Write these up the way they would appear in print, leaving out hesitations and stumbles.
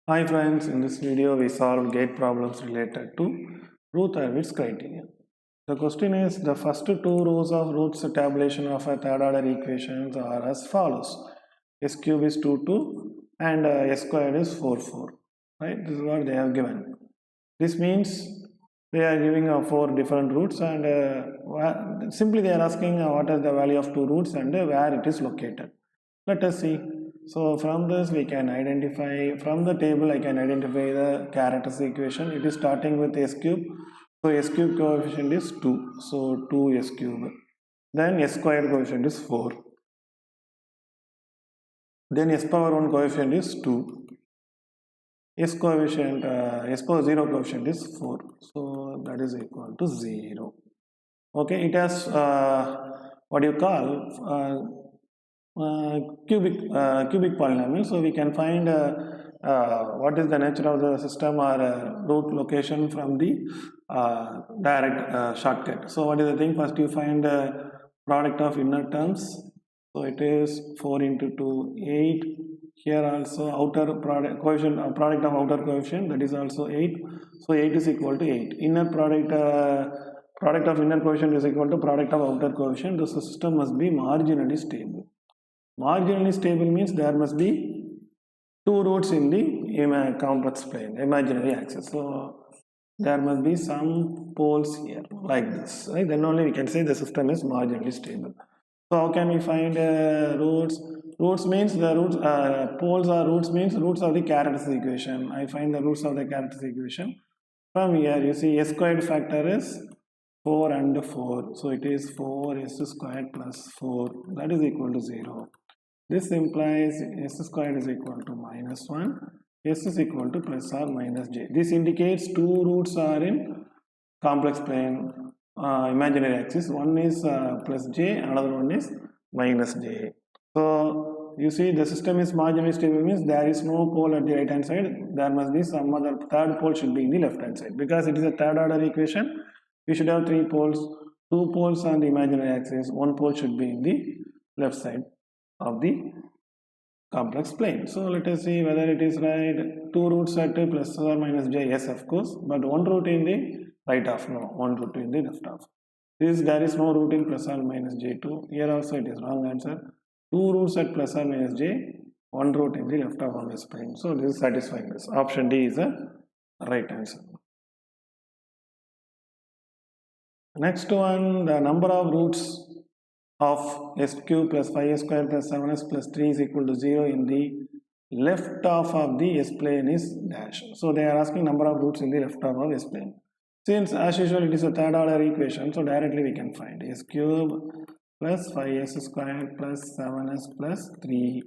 Hi friends, in this video we solved gate problems related to Routh Hurwitz criteria. The question is, the first two rows of Routh's tabulation of a third order equations are as follows. S cube is 2 2 and S squared is 4 4. Right, this is what they have given. This means they are giving 4 different roots and simply they are asking what is the value of two roots and where it is located. Let us see. So from this we can identify, from the table I can identify the characteristic equation. It is starting with S cube. So S cube coefficient is 2. So 2 S cube. Then S squared coefficient is 4. Then S power 1 coefficient is 2. S coefficient, S power 0 coefficient is 4. So that is equal to 0. Okay, it has what you call cubic polynomial, so we can find what is the nature of the system or root location from the direct shortcut. So what is the thing? First you find product of inner terms, so it is 4 into 2 8. Here also outer product coefficient, product of outer coefficient, that is also 8. So 8 is equal to 8. Inner product of inner coefficient is equal to product of outer coefficient. The system must be marginally stable. Marginally stable means there must be two roots in the complex plane, imaginary axis. So there must be some poles here like this, right? Then only we can say the system is marginally stable. So how can we find roots? Roots means the roots, poles or roots means roots of the characteristic equation. I find the roots of the characteristic equation. From here you see S squared factor is 4 and 4. So it is 4s squared plus 4, that is equal to 0. This implies S squared is equal to minus 1, S is equal to plus or minus j. This indicates two roots are in complex plane, imaginary axis. One is plus j, another one is minus j. So you see the system is marginally stable means there is no pole at the right hand side. There must be some other third pole should be in the left hand side. Because it is a third order equation, we should have three poles. Two poles on the imaginary axis, one pole should be in the left side of the complex plane. So let us see whether it is right. Two roots at plus or minus j, yes of course, but one root in the right half, no, one root in the left half. There is no root in plus or minus j2. Here also it is wrong answer. Two roots at plus or minus j, one root in the left half of this plane. So this is satisfying this. Option D is the right answer. Next one, the number of roots of S cube plus 5s square plus 7s plus 3 is equal to 0 in the left half of the S plane is dash. So they are asking number of roots in the left half of S plane. Since as usual it is a third order equation, so directly we can find S cube plus 5s square plus 7s plus 3.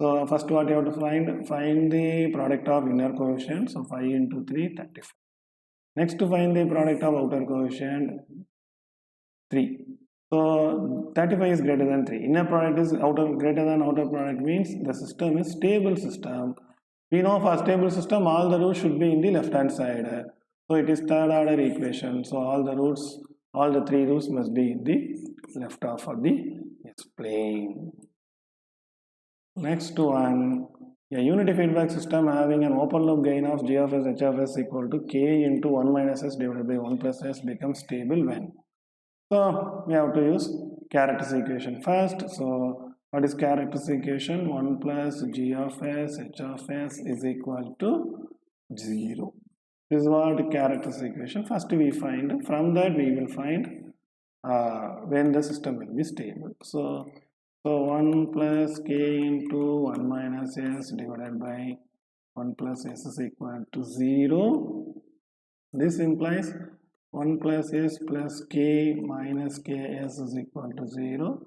So first what you have to find the product of inner coefficient. So 5 into 3, 35. Next to find the product of outer coefficient, 3. So 35 is greater than 3. Inner product is greater than outer product means the system is stable system. We know for stable system all the roots should be in the left hand side. So it is third order equation. So all the three roots must be in the left half of the S plane. Next one, a unity feedback system having an open loop gain of g of s h of s equal to k into 1 minus s divided by 1 plus s becomes stable when? So we have to use characteristic equation first. So what is characteristic equation? 1 plus g of s h of s is equal to 0. This is what characteristic equation. First we find, from that we will find when the system will be stable. So 1 plus k into 1 minus s divided by 1 plus s is equal to 0. This implies 1 plus s plus k minus ks is equal to 0.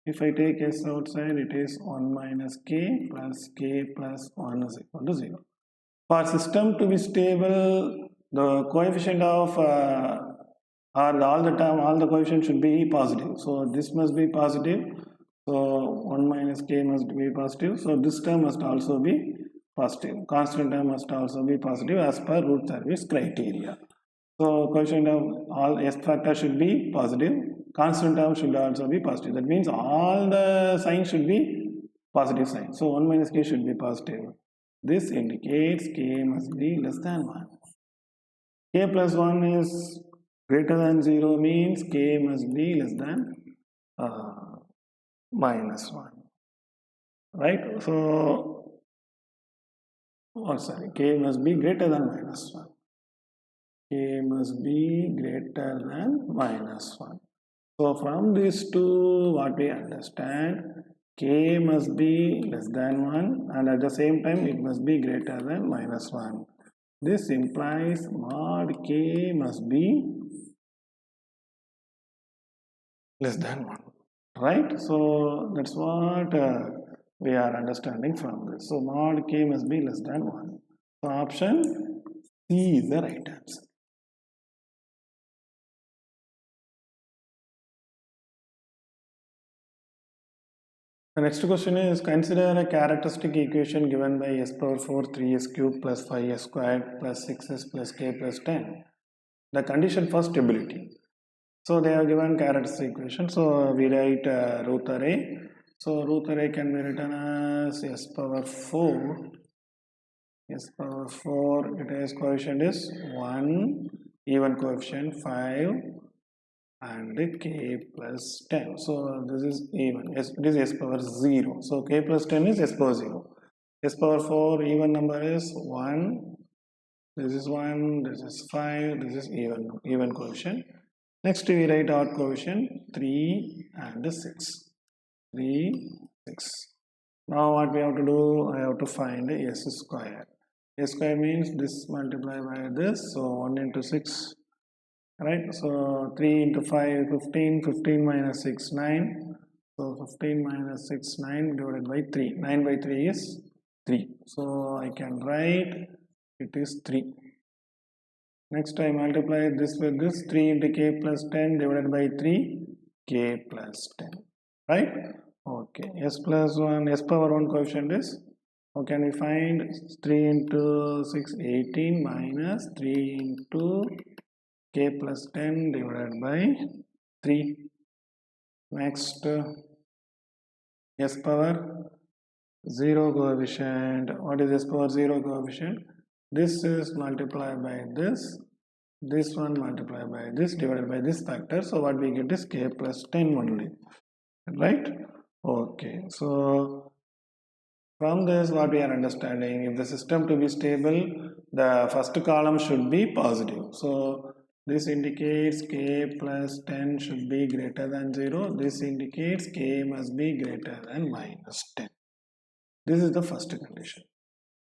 If I take s outside, it is 1 minus k plus k plus 1 is equal to 0. For system to be stable, the coefficient of all the coefficient should be positive. So this must be positive. So 1 minus k must be positive. So this term must also be positive. Constant term must also be positive as per Routh Hurwitz criteria. So coefficient of all s factor should be positive. Constant term should also be positive. That means all the signs should be positive signs. So 1 minus k should be positive. This indicates k must be less than 1. K plus 1 is greater than 0 means k must be less than minus 1. Right? So, k must be greater than minus 1. K must be greater than minus 1. So, from these two, what we understand, k must be less than 1 and at the same time it must be greater than minus 1. This implies mod k must be less than 1. Right? So, that's what we are understanding from this. So, mod k must be less than 1. So, option C is the right answer. The next question is, consider a characteristic equation given by s power 4 3s cubed plus 5s squared plus 6s plus k plus 10. The condition for stability. So they have given characteristic equation. So we write Routh array. So Routh array can be written as s power 4. S power 4, it has coefficient is 1, even coefficient 5 and k plus 10. So this is even, this is s power 0. So k plus 10 is s power 0. S power 4 even number is 1. This is 1, this is 5, this is even coefficient. Next we write odd coefficient 3 and 6. 3, 6. Now what we have to do, I have to find s square. S square means this multiplied by this, so 1 into 6. Right, so 3 into 5, 15, 15 minus 6, 9. So 15 minus 6, 9 divided by 3. 9 by 3 is 3. So I can write it is 3. Next I multiply this with this, 3 into k plus 10 divided by 3, k plus 10. Right? Okay, s plus 1, s power 1 coefficient is, how can we find 3 into 6, 18 minus 3 into k plus 10 divided by 3. Next, s power 0 coefficient. What is s power 0 coefficient? This is multiplied by this one multiplied by this divided by this factor. So what we get is k plus 10 only. Right? Okay. So from this what we are understanding, if the system to be stable, the first column should be positive. So this indicates k plus 10 should be greater than 0. This indicates k must be greater than minus 10. This is the first condition.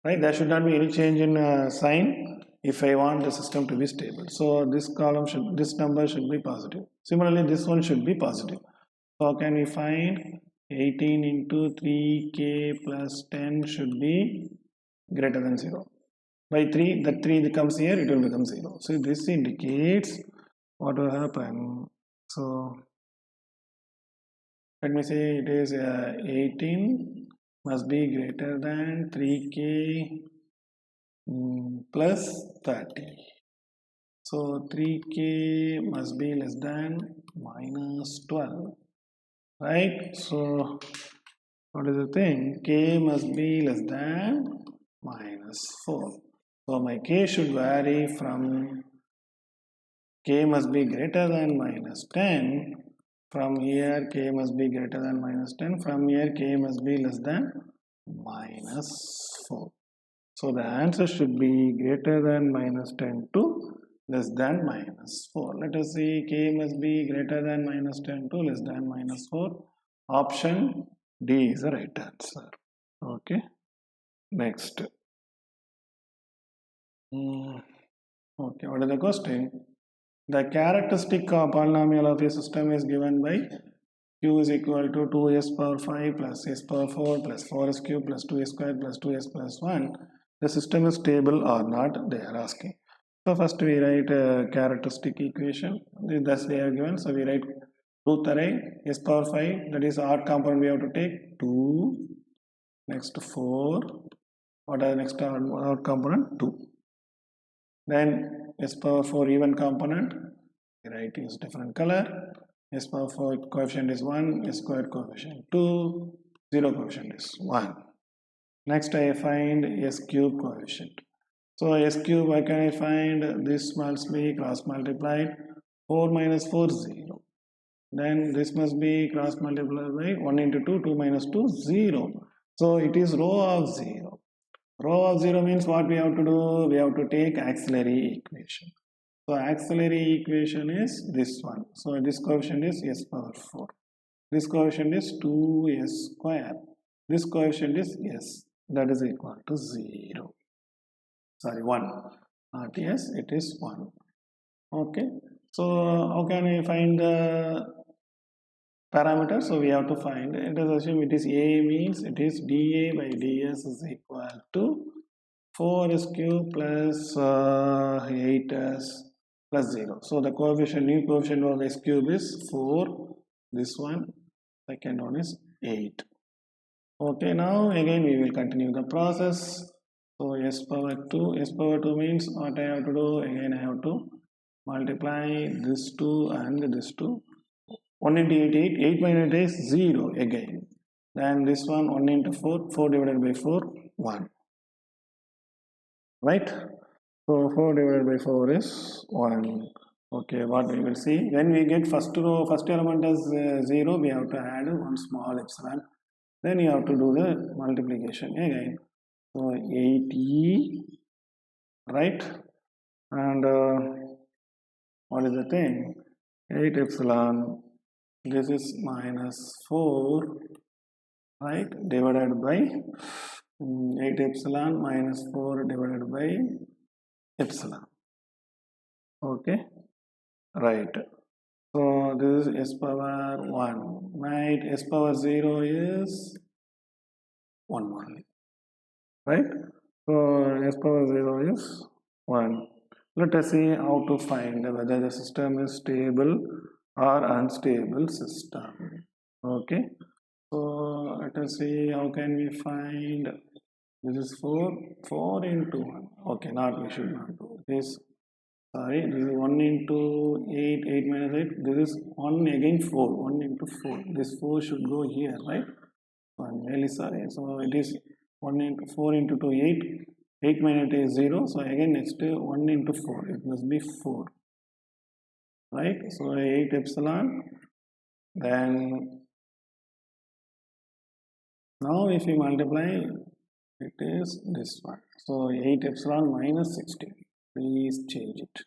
Right? There should not be any change in sign if I want the system to be stable. So this column should, this number should be positive. Similarly, this one should be positive. So how can we find 18 into 3k plus 10 should be greater than 0. By 3, the 3 that comes here, it will become 0. So this indicates what will happen. So let me say it is 18 must be greater than 3k plus 30. So 3k must be less than minus 12. Right? So what is the thing? K must be less than minus 4. So my k should vary from k must be greater than minus 10. From here k must be greater than minus 10. From here k must be less than minus 4. So the answer should be greater than minus 10 to less than minus 4. Let us see, k must be greater than minus 10 to less than minus 4. Option D is the right answer. Okay. Next. Okay, what is the question? The characteristic polynomial of a system is given by q is equal to 2s power 5 plus s power 4 plus 4s cube plus 2s squared plus 2s plus 1. The system is stable or not, they are asking. So first we write a characteristic equation. Thus they are given. So we write Routh array s power 5, that is odd component we have to take 2. Next 4. What are the next odd component? 2. Then s power 4 even component, we write is different color. S power 4 coefficient is 1, s squared coefficient 2, 0 coefficient is 1. Next I find S cube coefficient. So S cube, why can I find this must be cross multiplied 4 minus 4 0. Then this must be cross multiplied by 1 into 2, 2 minus 2 0. So it is row of 0. Row of 0 means what we have to do? We have to take axillary equation. So axillary equation is this one. So this coefficient is S power 4. This coefficient is 2S square. This coefficient is S. That is equal to 0. Sorry, 1. Not S, it is 1. Okay. So how can we find the parameter? So we have to find, it is assume it is A means it is dA by ds is equal to 4s cube plus 8s plus 0. So the coefficient, new coefficient of s cube is 4. This one, second one is 8. Okay, now again we will continue the process. So s power 2 means what I have to do? Again I have to multiply this 2 and this 2. 1 into 8, 8 minus 8 is 0 again. Then this one 1 into 4, 4 divided by 4, 1. Right? So 4 divided by 4 is 1. Okay, what we will see, when we get first row, first element as 0, we have to add one small epsilon. Then you have to do the multiplication again. So 8e, right? And what is the thing? 8 epsilon, this is minus 4, right? Divided by 8 epsilon minus 4 divided by epsilon. Okay, right. So this is s power 1, right? S power 0 is 1 only, right? So s power 0 is 1. Let us see how to find whether the system is stable or unstable system. Okay, so let us see how can we find, this is 4 into 1. Okay, not, we should not do this. Sorry, this is 1 into 8, 8 minus 8. This is 1 again 4, 1 into 4. This 4 should go here, right? So I'm really sorry. So it is 1 into 4 into 2, 8. 8 minus 8 is 0. So again next 1 into 4. It must be 4. Right? So 8 epsilon. Then now if we multiply, it is this one. So 8 epsilon minus 16. Please change it.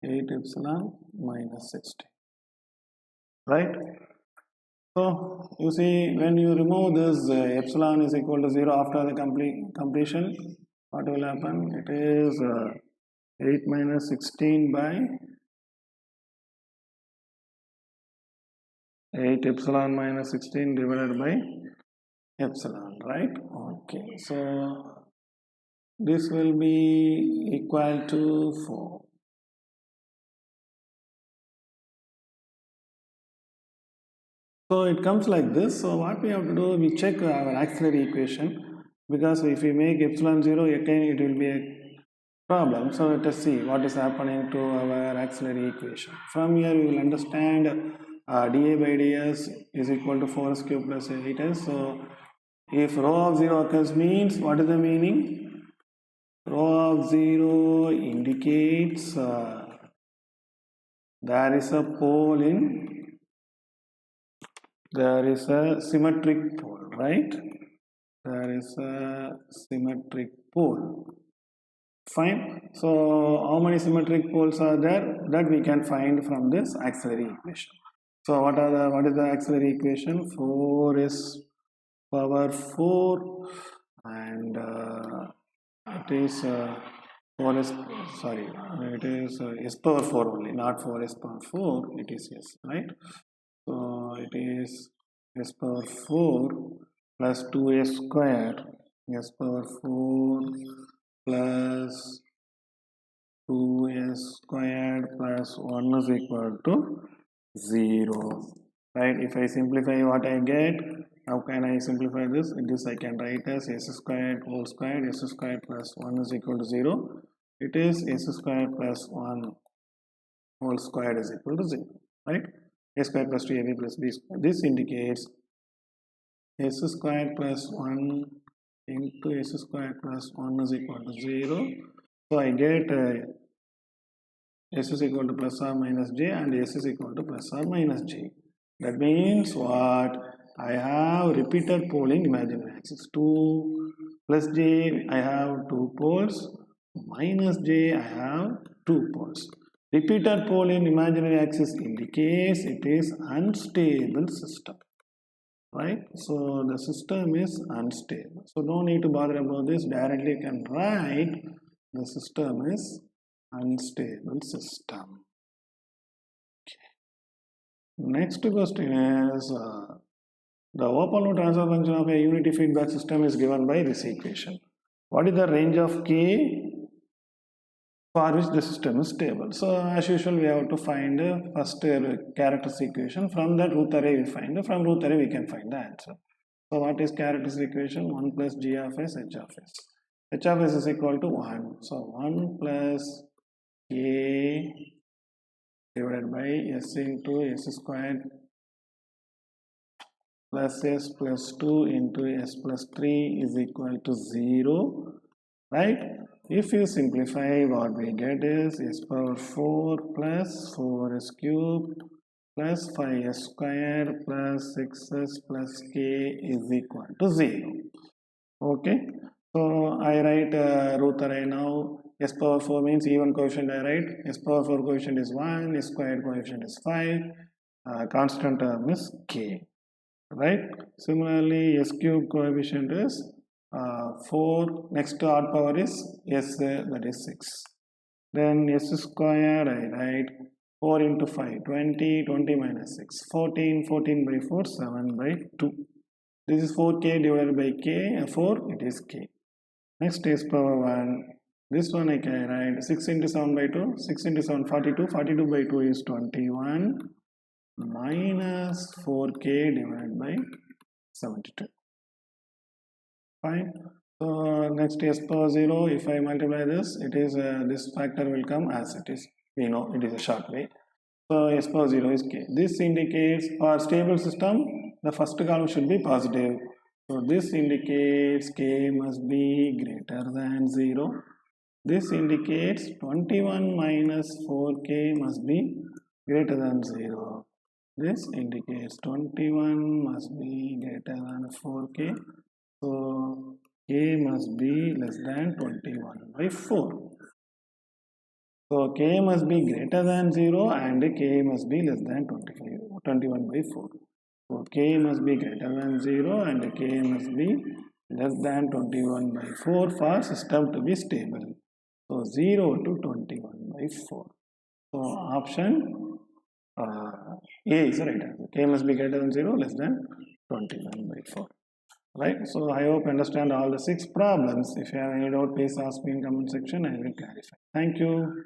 8 epsilon minus 16. Right? So you see, when you remove this epsilon is equal to 0 after the completion, what will happen? It is 8 minus 16 by 8 epsilon minus 16 divided by epsilon, right? Okay, so this will be equal to 4. So it comes like this. So what we have to do, we check our axillary equation, because if we make epsilon 0, again it will be a problem. So let us see what is happening to our axillary equation. From here we will understand dA by ds is equal to 4s cube plus 8s. So if row of 0 occurs means, what is the meaning? Row of 0 indicates there is a pole in, there is a symmetric pole, right? There is a symmetric pole. Fine. So how many symmetric poles are there? That we can find from this axillary equation. So what is the axillary equation? 4s power 4, and it is 4s, sorry, it is s power 4 only, not 4s power 4, it is s, right? So it is s power 4 plus 2s square, s power 4 plus 2s squared plus 1 is equal to 0, right? If I simplify, what I get, how can I simplify this? This I can write as s squared whole squared, s squared plus 1 is equal to 0. It is s squared plus 1 whole squared is equal to 0, right? A squared plus 2ab plus b squared. This indicates s squared plus 1 into s square plus 1 is equal to 0. So I get s is equal to plus or minus j and s is equal to plus or minus j. That means what? I have repeated pole in imaginary axis. 2 plus j, I have 2 poles. Minus j, I have 2 poles. Repeated pole in imaginary axis indicates it is unstable system. Right? So the system is unstable. So no need to bother about this. Directly you can write the system is unstable system. Okay. Next question is the open loop transfer function of a unity feedback system is given by this equation. What is the range of k for which the system is stable? So as usual we have to find first characteristic equation. From that Routh array we find. From Routh array we can find the answer. So what is characteristic equation? 1 plus g of s h of s. H of s is equal to 1. So 1 plus k divided by s into s squared plus s plus 2 into s plus 3 is equal to 0. Right? If you simplify, what we get is s power 4 plus 4s cubed plus 5s square plus 6s plus k is equal to 0. Okay. So I write Routh array now. S power 4 means even coefficient I write. S power 4 coefficient is 1, s squared coefficient is 5, constant term is k. Right? Similarly, s cube coefficient is 4, next odd power is s, that is 6. Then s square I write 4 into 5, 20, 20 minus 6, 14, 14 by 4, 7 by 2. This is 4k divided by k, 4, it is k. Next s power 1, this one I can write 6 into 7 by 2, 6 into 7, 42, 42 by 2 is 21, minus 4k divided by 72. Fine. So next s power 0, if I multiply this, it is this factor will come as it is. We know it is a short way. So s power 0 is k. This indicates for stable system, the first column should be positive. So this indicates k must be greater than 0. This indicates 21 minus 4k must be greater than 0. This indicates 21 must be greater than 4k. So k must be less than 21 by 4. So k must be greater than 0 and k must be less than 21 by 4. So k must be greater than 0 and k must be less than 21 by 4 for system to be stable. So 0 to 21 by 4. So option A is the right answer. K must be greater than 0, less than 21 by 4. Right? So I hope you understand all the 6 problems. If you have any doubt, please ask me in comment section. I will clarify. Thank you.